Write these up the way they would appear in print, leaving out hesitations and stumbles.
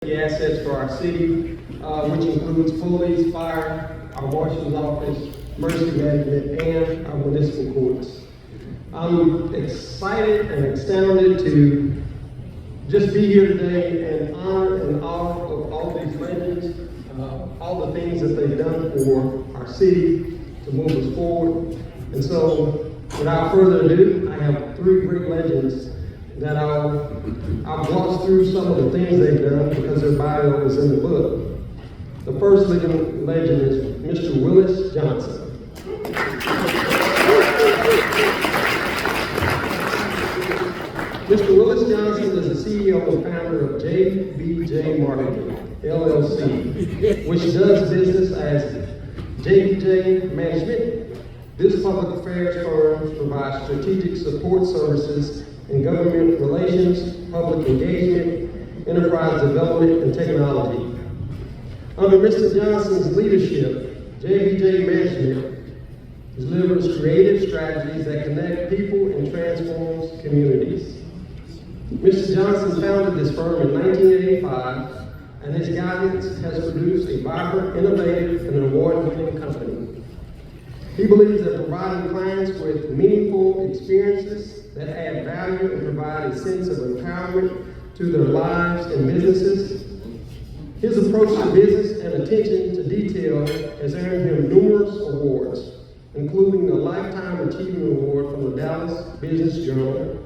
The assets for our city, which includes police, fire, our marshal's office, emergency management, and our municipal courts. I'm excited and astounded to just be here today and honor and awe of all these legends, all the things that they've done for our city to move us forward. And so, without further ado, I have three great legends that I'll gloss through some of the things they've done because their bio is in the book. The first living legend is Mr. Willis Johnson. Mr. Willis Johnson is the CEO and founder of JBJ Marketing, LLC, which does business as JBJ Management. This public affairs firm provides strategic support services in government relations, public engagement, enterprise development, and technology. Under Mr. Johnson's leadership, JBJ Management delivers creative strategies that connect people and transforms communities. Mr. Johnson founded this firm in 1985, and his guidance has produced a vibrant, innovative, and award-winning company. He believes that providing clients with meaningful experiences that add value and provide a sense of empowerment to their lives and businesses. His approach to business and attention to detail has earned him numerous awards, including the Lifetime Achievement Award from the Dallas Business Journal,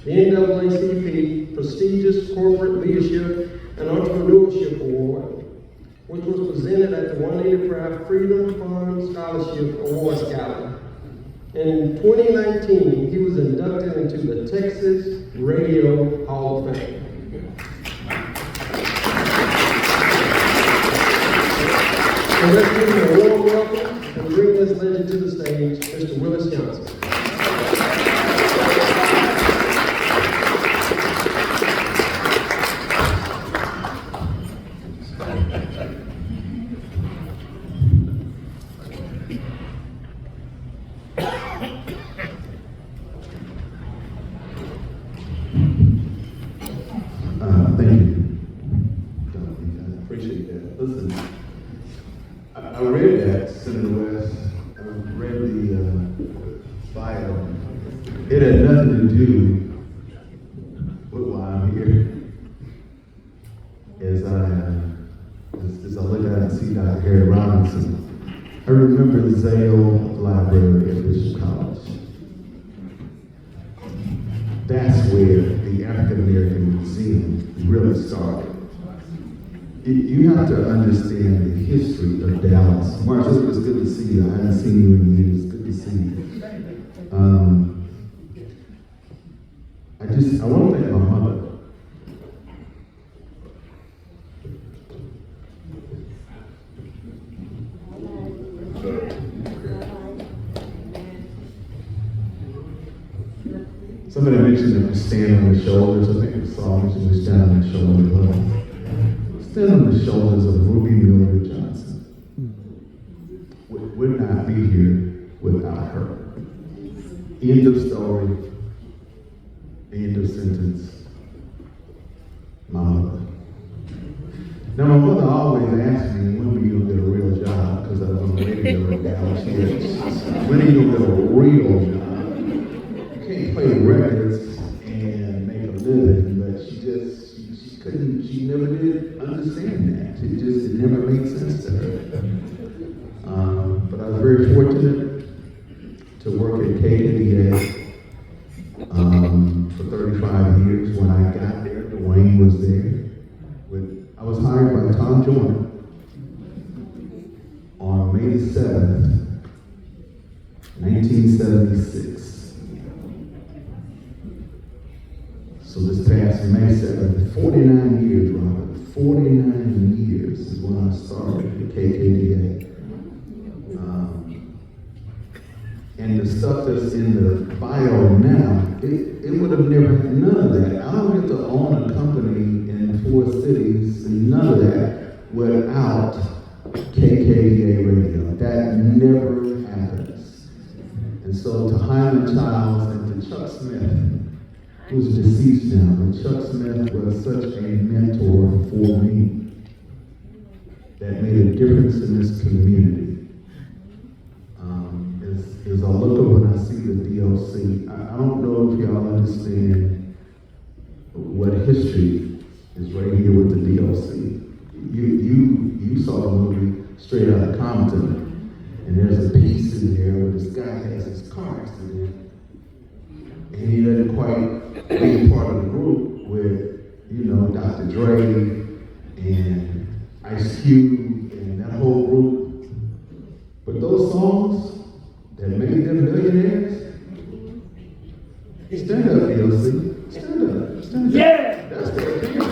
the NAACP Prestigious Corporate Leadership and Entrepreneurship Award, which was presented at the Juanita Craft Freedom Fund Scholarship Awards Gala. In 2019, he was inducted into the Texas Radio Hall of Fame. So let's give him a warm welcome and bring this legend to the stage, Mr. Willis Johnson. Thank you. I appreciate that. Listen, I read that, Senator West. I read the bio. It had nothing to do with why I'm here. As I look at it and see Dr. Harry Robinson, I remember the Zale Library at Bishop College. That's where the African American Museum really started. You have to understand the history of Dallas. Marshall, it's good to see you. I haven't seen you in years. Good to see you. I want to thank my mother. Somebody mentioned that we stand on the shoulders. I think the song mentioned we stand on the shoulders. Stand on the shoulders of Ruby Miller Johnson. Would not be here without her. End of story. End of sentence. My mother. Now my mother always asked me, when were you gonna get a real job? Because I was on the radio in Dallas. When are you gonna get a real job? Play records and make a living, but she couldn't, she never did understand that. It never made sense to her. But I was very fortunate to work at KKDA for 35 years. When I got there, Dwayne was there. I was hired by Tom Joyner on May 7th, 1976. So this past May 7th, 49 years, Robert, 49 years is when I started at KKDA. And the stuff that's in the bio now, it would have never had none of that. I don't get to own a company in 4 cities and none of that without KKDA radio. That never happens. And so to Hyman Childs and to Chuck Smith, who's deceased now, and Chuck Smith was such a mentor for me that made a difference in this community. As I look up when I see the DLC, I don't know if y'all understand what history is right here with the DLC. You saw the movie Straight Outta Compton, and there's a piece in there where this guy has his car accident, and he doesn't quite be a part of the group with, Dr. Dre and Ice Cube and that whole group. But those songs that made them millionaires, stand up, DLC. Stand up. Stand up. Yeah! That's what it came from.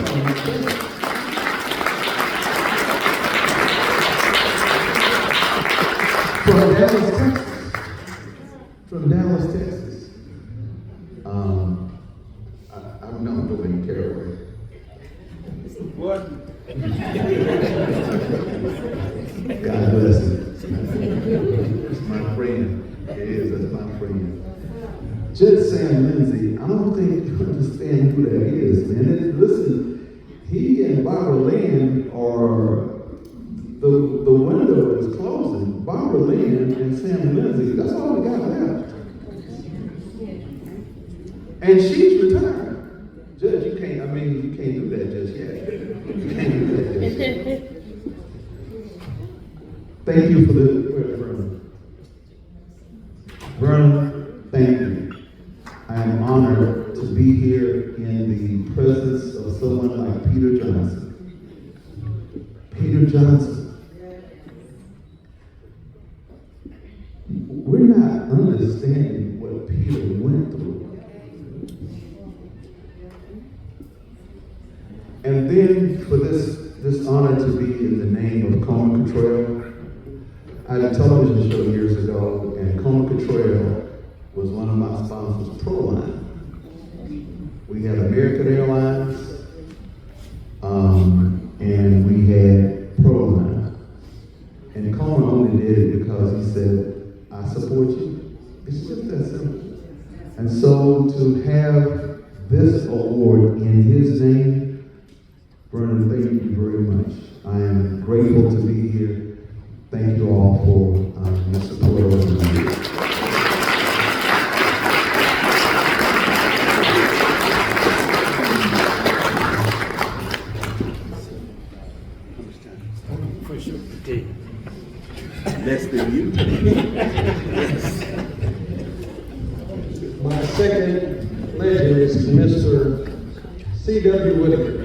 From Dallas, Texas. I'm not doing Caraway. What? God bless him. It's my friend. It is, that's my friend. Judge Sam Lindsay, I don't think you understand who that is, man. Listen, he and Barbara Lynn are, the window is closing. Barbara Lynn and Sam Lindsay, that's all we got left. And she's retired. Judge, you can't do that just yet. You can't do that just yet. Thank you for where's Verna? Verna, thank you. I am honored to be here in the presence of someone like Peter Johnson. Peter Johnson. We're not understanding what Peter went through. And then for this honor to be in the name of Coma Control, I had a television show years ago, and Coma Control was one of my sponsors, Proline. We had American Airlines, and we had Proline. And Coma only did it because he said, I support you. It's just that simple. And so to have this award in his name, Verna, thank you very much. I am grateful to be here. Thank you all for your support over the years. Less than you. My second legend is Mr. C.W. Whitaker.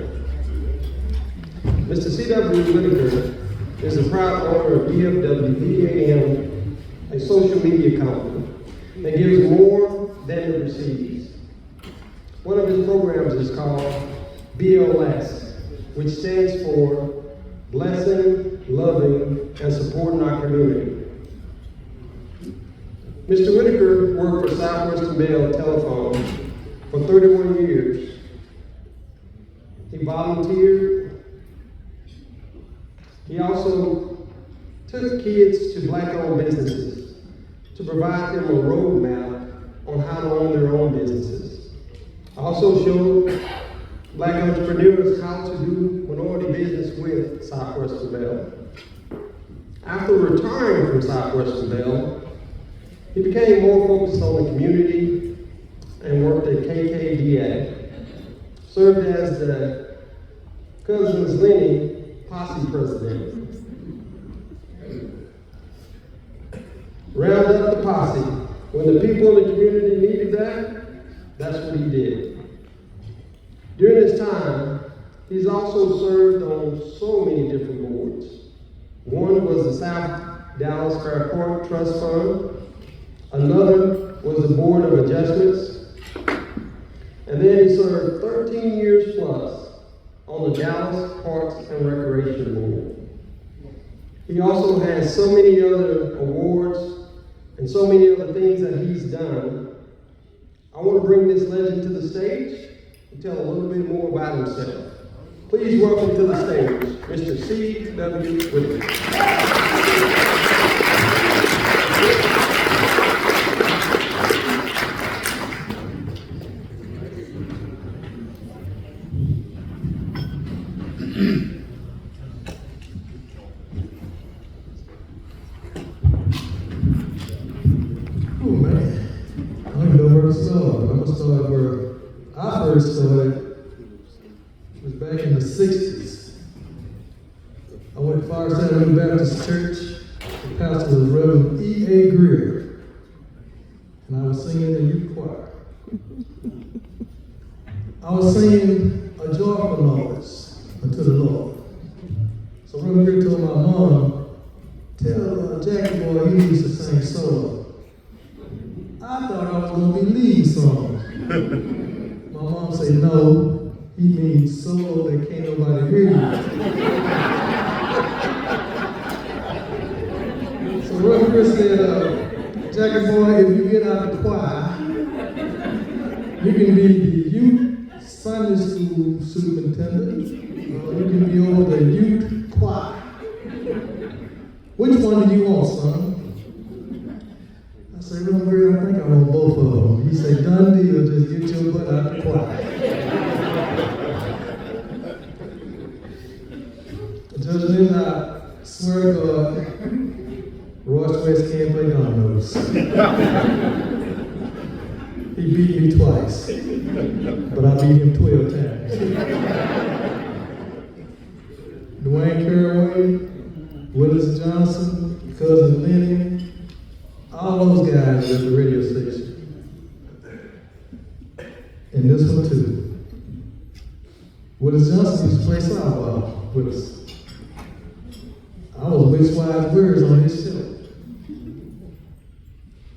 Mr. C.W. Whitaker is a proud owner of EFW, a social media company that gives more than it receives. One of his programs is called BLS, which stands for Blessing, Loving, and Supporting Our Community. Mr. Whitaker worked for Southwestern Bell Telephone for 31 years. He volunteered. He also took kids to black-owned businesses to provide them a roadmap on how to own their own businesses. Also showed black entrepreneurs how to do minority business with Southwestern Bell. After retiring from Southwestern Bell, he became more focused on the community and worked at KKDA. Served as the Cousins Lenny Posse president. Round up the posse. When the people in the community needed that, that's what he did. During this time, he's also served on so many different boards. One was the South Dallas Fair Park Trust Fund. Another was the Board of Adjustments. And then he served 13 years plus on the Dallas Parks and Recreation Board. He also has so many other awards and so many other things that he's done. I want to bring this legend to the stage and tell a little bit more about himself. Please welcome to the stage, Mr. C.W. Whitaker. Forest Avenue Baptist Church. The pastor was Reverend E.A. Greer. And I was singing in the youth choir. I was singing a joyful noise unto the Lord. So Reverend Greer told my mom, tell Jackie boy he needs to sing solo. I thought I was going to be leading songs. My mom said, no, he means solo that can't nobody hear you. So Reverend Chris said, Jackie boy, if you get out of the choir, you can be the youth Sunday school superintendent, or you can be over the youth choir. Which one do you want, son? I said, Reverend Chris, I think I want both of them. He said, done deal, just get your butt out the choir. Judge Lynn, I swear to God, Royce West can't play dominoes. He beat me twice, but I beat him 12 times. Dwayne Caraway, Willis Johnson, Cousin Lenny, all those guys at the radio station. And this one too. Willis Johnson used to play softball with us. I was with Wise Words on his show.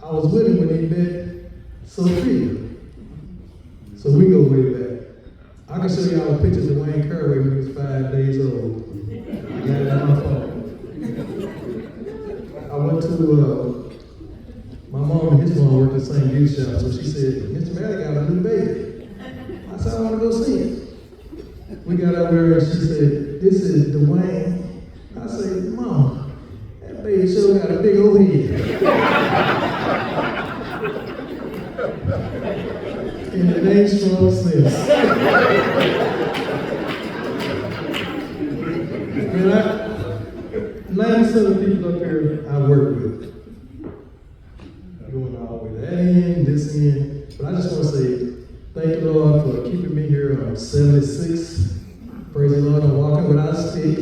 I was with him when he met Sophia. So we go way back. I can show y'all a picture of Dwayne Caraway when he was 5 days old. I got it on my phone. I went to, my mom and his mom worked at the same beauty shop, so she said, Mr. Mary got a new baby. I said, I want to go see it. We got over there and she said, this is Dwayne. I said, Mom, that baby sure got a big old head. And it ain't strong since. And 90% of the people up here I work with. Going all the way to that end, this end. But I just want to say, thank the Lord for keeping me here. I'm 76. Praise the Lord, I'm walking without a stick.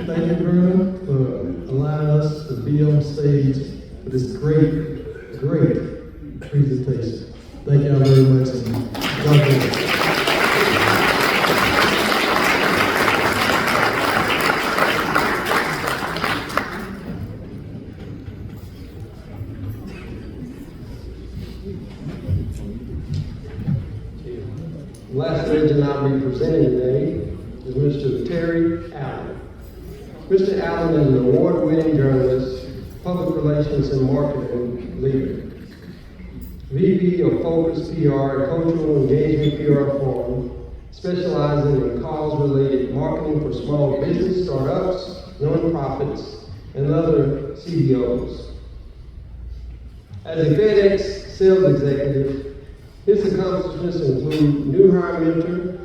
Thank you, Verna, for allowing us to be on stage for this great, great presentation. Thank y'all very much. And God bless. The last legend I'll be presenting today is Mr. Terry Allen. Mr. Allen is an award-winning journalist, public relations and marketing leader, VP of Focus PR, a cultural engagement PR firm, specializing in cause-related marketing for small business startups, nonprofits, and other CEOs. As a FedEx sales executive, his accomplishments include new hire mentor,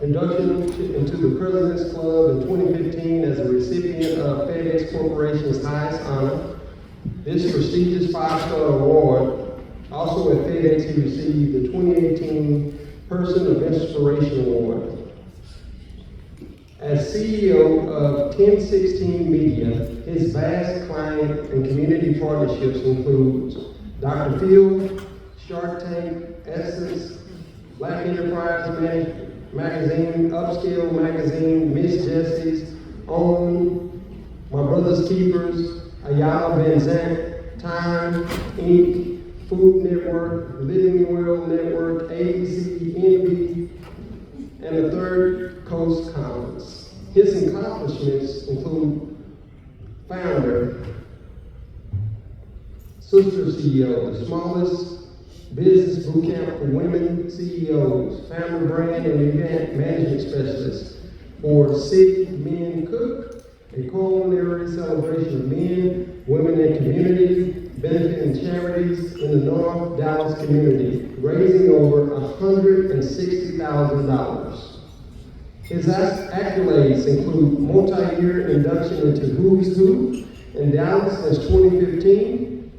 induction into the President's Club in 2015 as a recipient of FedEx Corporation's highest honor. This prestigious 5-star award. Also at FedEx, he received the 2018 Person of Inspiration Award. As CEO of 1016 Media, his vast client and community partnerships include Dr. Phil, Shark Tank, Essence, Black Enterprise Magazine, Upscale Magazine, Miss Jessie's, OWN, My Brother's Keepers, Ayala Van Zandt, Time, Inc., Food Network, Living World Network, ABC, Envy, and the Third Coast Conference. His accomplishments include founder, Sister CEO, the smallest business boot camp for women CEOs, family brand and event management specialist for Sick Men Cook, a culinary celebration of men, women, and community, benefiting charities in the North Dallas community, raising over $160,000. His accolades include multi-year induction into Who's Who in Dallas since 2015,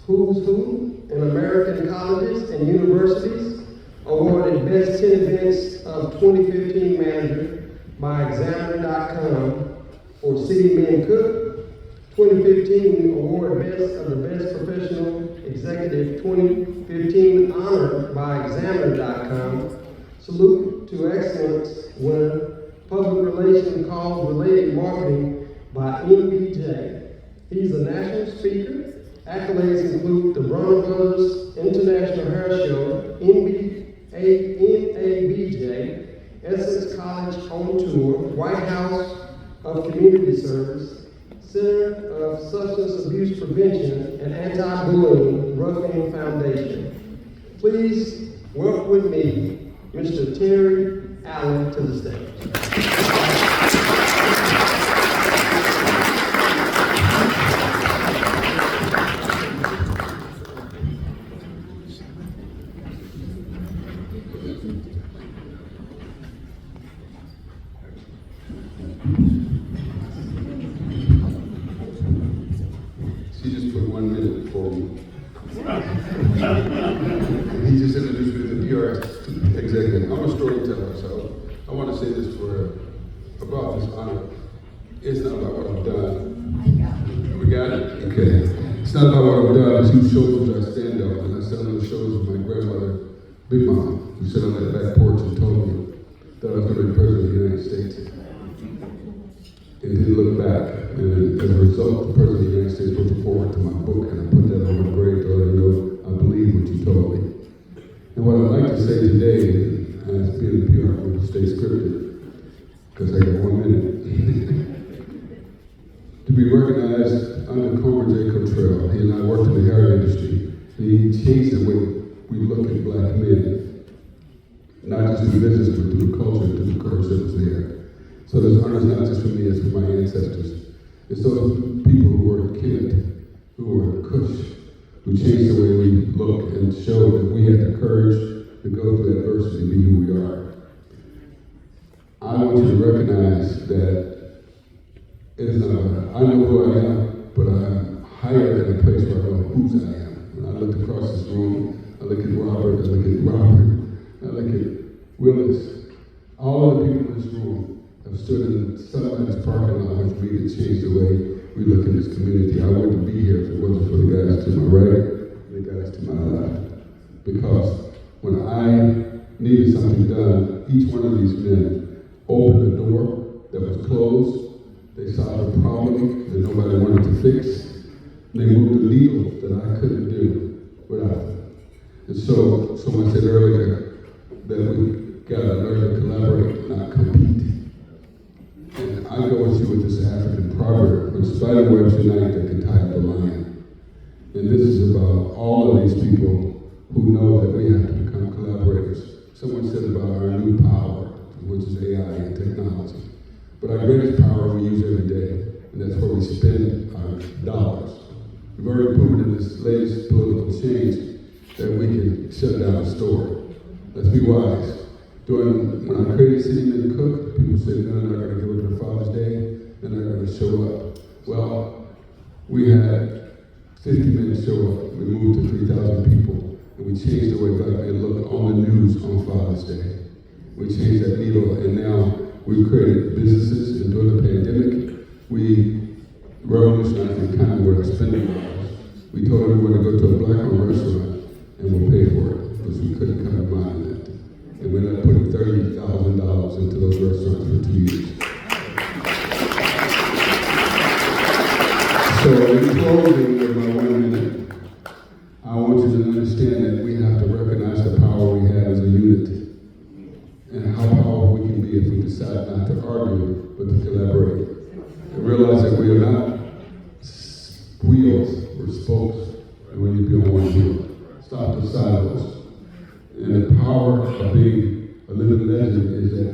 Who's Who in American colleges and universities, awarded Best 10 Events of 2015 Manager by Examiner.com, for City Men Cook, 2015 award of the Best Professional Executive 2015 honor by Examiner.com. Salute to Excellence winner, Public Relations Cause Related Marketing by NBJ. He's a national speaker. Accolades include the Verna Brothers International Hair Show, NABJ, Essex College on Tour, White House of Community Service, Center of Substance Abuse Prevention, and Anti-Bullying Ruffian Foundation. Please welcome with me Mr. Terry Allen to the stage. She just put 1 minute before me. He just introduced me to the PR executive. I'm a storyteller, so I want to say this about this honor. It's not about what I've done. We got it? Okay. It's not about what I've done. The 2 shows I stand up, and I stand on the shows with my grandmother, Big Mom, who sat on that back porch and told me that I was going to be president of the United States. And didn't look back. And as a result, the President of the United States wrote forward to my book, and I put that on my grave to let her know I believe what you told me. And what I'd like to say today, as being a PR, will stay scripted, because I got 1 minute. To be recognized under Comer J. Cottrell, he and I worked in the hair industry. He changed the way we look at black men, not just through business, but through the culture, through the courage that was there. So this honor is not just for me, it's for my ancestors. It's those people who were killed, who were Kush, who changed the way we look and showed that we had the courage to go through adversity and be who we are. I want you to recognize that it is not about, I know who I am, but I'm higher in a place where I know whose I am. When I look across this room, I look at Robert, I look at Willis, all of the people in this room have stood in Sunlight's parking lot with me to change the way we look in this community. I wouldn't be here if it wasn't for the guys to my right and the guys to my left. Because when I needed something done, each one of these men opened a door that was closed. They solved a problem that nobody wanted to fix. They moved a needle that I couldn't do without them. And so someone said earlier that we gotta learn to collaborate, not compete. And I go with you with this African proverb, when spider webs unite, they can tie up a lion. And this is about all of these people who know that we have to become collaborators. Someone said about our new power, which is AI and technology. But our greatest power we use every day, and that's where we spend our dollars. We've already proven in this latest political change that we can shut down a store. Let's be wise. When I created City Men Cook, people said, no, they're not going to give it to Father's Day, they're not going to show up. Well, we had 50 men show up. We moved to 3,000 people, and we changed the way black men look on the news on Father's Day. We changed that needle, and now we've created businesses, and during the pandemic, we revolutionized the economy with our spending dollars. We told everyone to go to a black-owned restaurant, and we'll pay for it, because we couldn't come to mind that. And we're not putting $30,000 into those restaurants for 2 years. So in closing with my 1 minute, I want you to understand that we have to recognize the power we have as a unit and how powerful we can be if we decide not to argue, but to collaborate. And realize that we are not wheels, we're spokes, and we need to be on one wheel. Stop the silos. And the power of being a living legend is that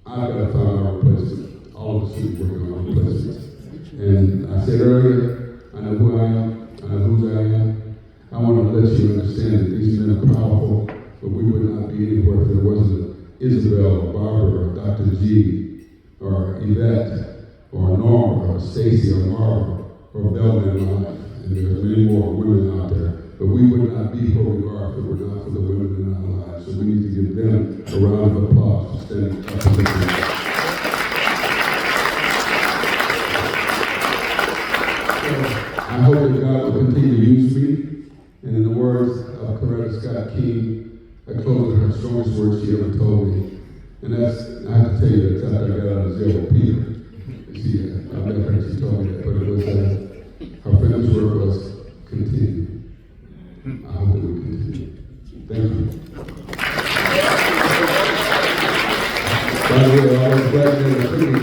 I've got to find our replacement. All of us are working on our replacements. And I said earlier, I know who I am, I know whose I am. I want to let you understand that these men are powerful, but we would not be anywhere if there wasn't Isabel, or Barbara, or Dr. G, or Yvette, or Norma, or Stacy, or Marva, or Velma in my life. And there's many more women out there. But we would not be where we are if it were not for the women in our lives. So we need to give them a round of applause for standing up.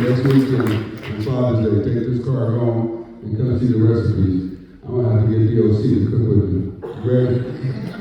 next weekend on Father's Day, take this card home and come see the recipes. I'm gonna have to get DOC to cook with me. Ready?